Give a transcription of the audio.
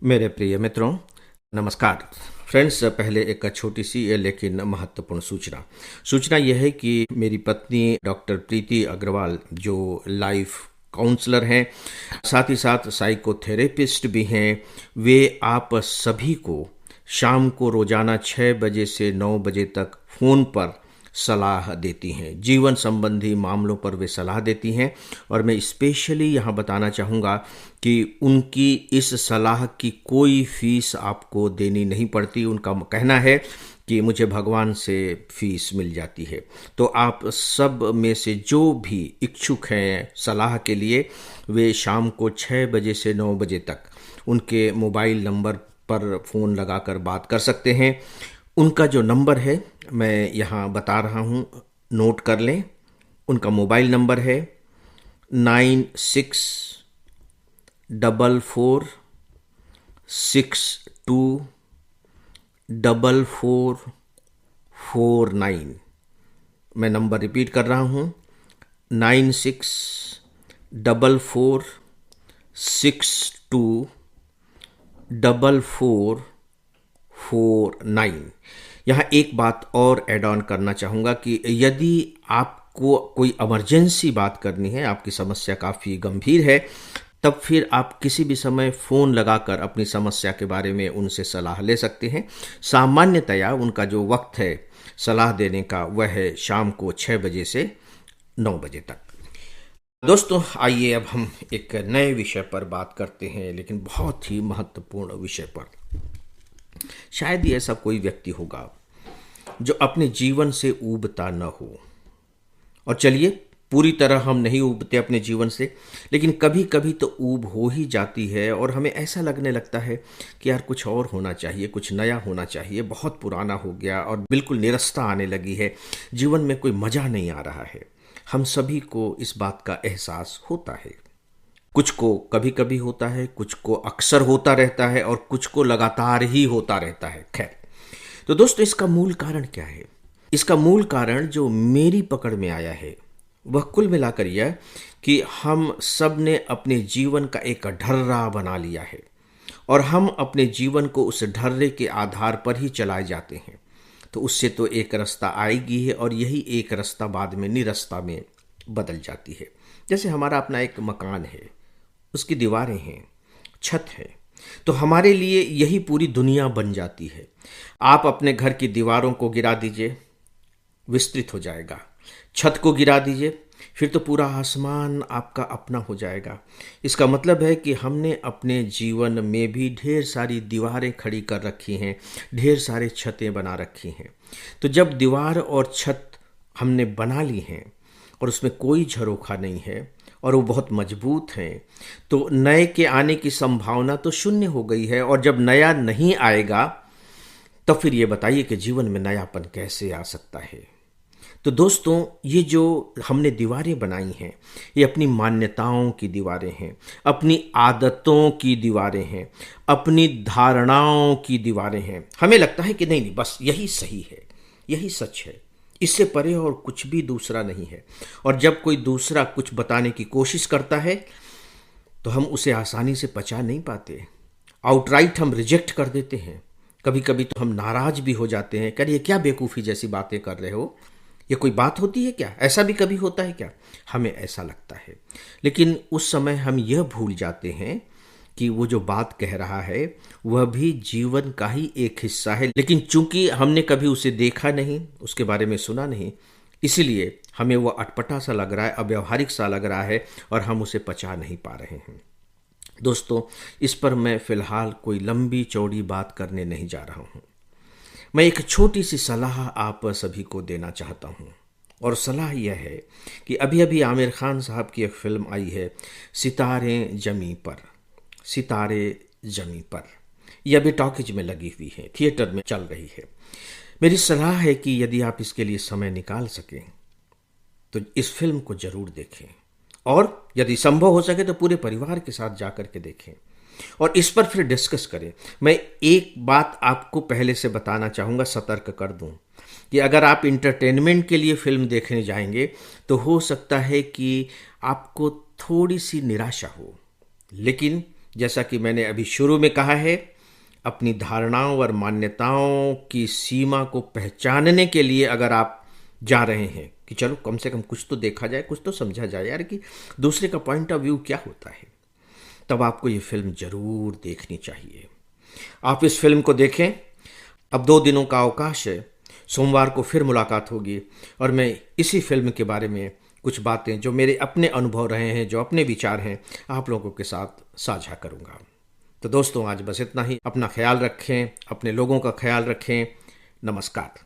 मेरे प्रिय मित्रों, नमस्कार। फ्रेंड्स, पहले एक छोटी सी लेकिन महत्वपूर्ण सूचना यह है कि मेरी पत्नी डॉक्टर प्रीति अग्रवाल जो लाइफ काउंसलर हैं, साथ ही साथ साइकोथेरेपिस्ट भी हैं, वे आप सभी को शाम को रोजाना 6 बजे से 9 बजे तक फ़ोन पर सलाह देती हैं। जीवन संबंधी मामलों पर वे सलाह देती हैं और मैं स्पेशली यहाँ बताना चाहूँगा कि उनकी इस सलाह की कोई फीस आपको देनी नहीं पड़ती। उनका कहना है कि मुझे भगवान से फीस मिल जाती है। तो आप सब में से जो भी इच्छुक हैं सलाह के लिए, वे शाम को 6 बजे से 9 बजे तक उनके मोबाइल नंबर पर फ़ोन लगाकर बात कर सकते हैं। उनका जो नंबर है मैं यहाँ बता रहा हूँ, नोट कर लें। उनका मोबाइल नंबर है 9644624449। मैं नंबर रिपीट कर रहा हूँ, 9644624449। यहाँ एक बात और ऐड ऑन करना चाहूँगा कि यदि आपको कोई इमरजेंसी बात करनी है, आपकी समस्या काफ़ी गंभीर है, तब फिर आप किसी भी समय फ़ोन लगाकर अपनी समस्या के बारे में उनसे सलाह ले सकते हैं। सामान्यतया उनका जो वक्त है सलाह देने का वह है शाम को 6 बजे से 9 बजे तक। दोस्तों, आइए अब हम एक नए विषय पर बात करते हैं, लेकिन बहुत ही महत्वपूर्ण विषय पर। शायद ही ऐसा कोई व्यक्ति होगा जो अपने जीवन से ऊबता न हो। और चलिए, पूरी तरह हम नहीं ऊबते अपने जीवन से, लेकिन कभी कभी तो ऊब हो ही जाती है और हमें ऐसा लगने लगता है कि यार कुछ और होना चाहिए, कुछ नया होना चाहिए। बहुत पुराना हो गया और बिल्कुल निरस्ता आने लगी है, जीवन में कोई मज़ा नहीं आ रहा है। हम सभी को इस बात का एहसास होता है। कुछ को कभी कभी होता है, कुछ को अक्सर होता रहता है और कुछ को लगातार ही होता रहता है। खैर, तो दोस्तों, इसका मूल कारण क्या है? इसका मूल कारण जो मेरी पकड़ में आया है वह कुल मिलाकर यह कि हम सब ने अपने जीवन का एक ढर्रा बना लिया है और हम अपने जीवन को उस ढर्रे के आधार पर ही चलाए जाते हैं। तो उससे तो एक रास्ता आएगी है और यही एक रास्ता बाद में निरस्ता में बदल जाती है। जैसे हमारा अपना एक मकान है, उसकी दीवारें हैं, छत है, तो हमारे लिए यही पूरी दुनिया बन जाती है। आप अपने घर की दीवारों को गिरा दीजिए, विस्तृत हो जाएगा। छत को गिरा दीजिए, फिर तो पूरा आसमान आपका अपना हो जाएगा। इसका मतलब है कि हमने अपने जीवन में भी ढेर सारी दीवारें खड़ी कर रखी हैं, ढेर सारे छतें बना रखी हैं। तो जब दीवार और छत हमने बना ली हैं और उसमें कोई झरोखा नहीं है और वो बहुत मजबूत हैं, तो नए के आने की संभावना तो शून्य हो गई है। और जब नया नहीं आएगा तो फिर ये बताइए कि जीवन में नयापन कैसे आ सकता है? तो दोस्तों, ये जो हमने दीवारें बनाई हैं, ये अपनी मान्यताओं की दीवारें हैं, अपनी आदतों की दीवारें हैं, अपनी धारणाओं की दीवारें हैं। हमें लगता है कि नहीं नहीं, बस यही सही है, यही सच है, इससे परे और कुछ भी दूसरा नहीं है। और जब कोई दूसरा कुछ बताने की कोशिश करता है तो हम उसे आसानी से पचा नहीं पाते, आउटराइट हम रिजेक्ट कर देते हैं। कभी कभी तो हम नाराज भी हो जाते हैं, कह ये क्या बेवकूफ़ी जैसी बातें कर रहे हो, ये कोई बात होती है क्या? ऐसा भी कभी होता है क्या? हमें ऐसा लगता है। लेकिन उस समय हम यह भूल जाते हैं कि वो जो बात कह रहा है वह भी जीवन का ही एक हिस्सा है, लेकिन चूंकि हमने कभी उसे देखा नहीं, उसके बारे में सुना नहीं, इसीलिए हमें वो अटपटा सा लग रहा है, अव्यावहारिक सा लग रहा है और हम उसे पचा नहीं पा रहे हैं। दोस्तों, इस पर मैं फ़िलहाल कोई लंबी चौड़ी बात करने नहीं जा रहा हूँ। मैं एक छोटी सी सलाह आप सभी को देना चाहता हूँ और सलाह यह है कि अभी अभी आमिर खान साहब की एक फ़िल्म आई है, सितारे ज़मीं पर। सितारे ज़मीं पर यह अभी टॉकीज में लगी हुई है, थिएटर में चल रही है। मेरी सलाह है कि यदि आप इसके लिए समय निकाल सकें तो इस फिल्म को ज़रूर देखें और यदि संभव हो सके तो पूरे परिवार के साथ जाकर के देखें और इस पर फिर डिस्कस करें। मैं एक बात आपको पहले से बताना चाहूँगा, सतर्क कर दूँ कि अगर आप इंटरटेनमेंट के लिए फिल्म देखने जाएंगे तो हो सकता है कि आपको थोड़ी सी निराशा हो, लेकिन जैसा कि मैंने अभी शुरू में कहा है, अपनी धारणाओं और मान्यताओं की सीमा को पहचानने के लिए अगर आप जा रहे हैं कि चलो कम से कम कुछ तो देखा जाए, कुछ तो समझा जाए यार कि दूसरे का पॉइंट ऑफ व्यू क्या होता है, तब आपको ये फिल्म ज़रूर देखनी चाहिए। आप इस फिल्म को देखें। अब 2 दिनों का अवकाश है, सोमवार को फिर मुलाकात होगी और मैं इसी फिल्म के बारे में कुछ बातें जो मेरे अपने अनुभव रहे हैं, जो अपने विचार हैं, आप लोगों के साथ साझा करूंगा। तो दोस्तों, आज बस इतना ही। अपना ख्याल रखें, अपने लोगों का ख्याल रखें। नमस्कार।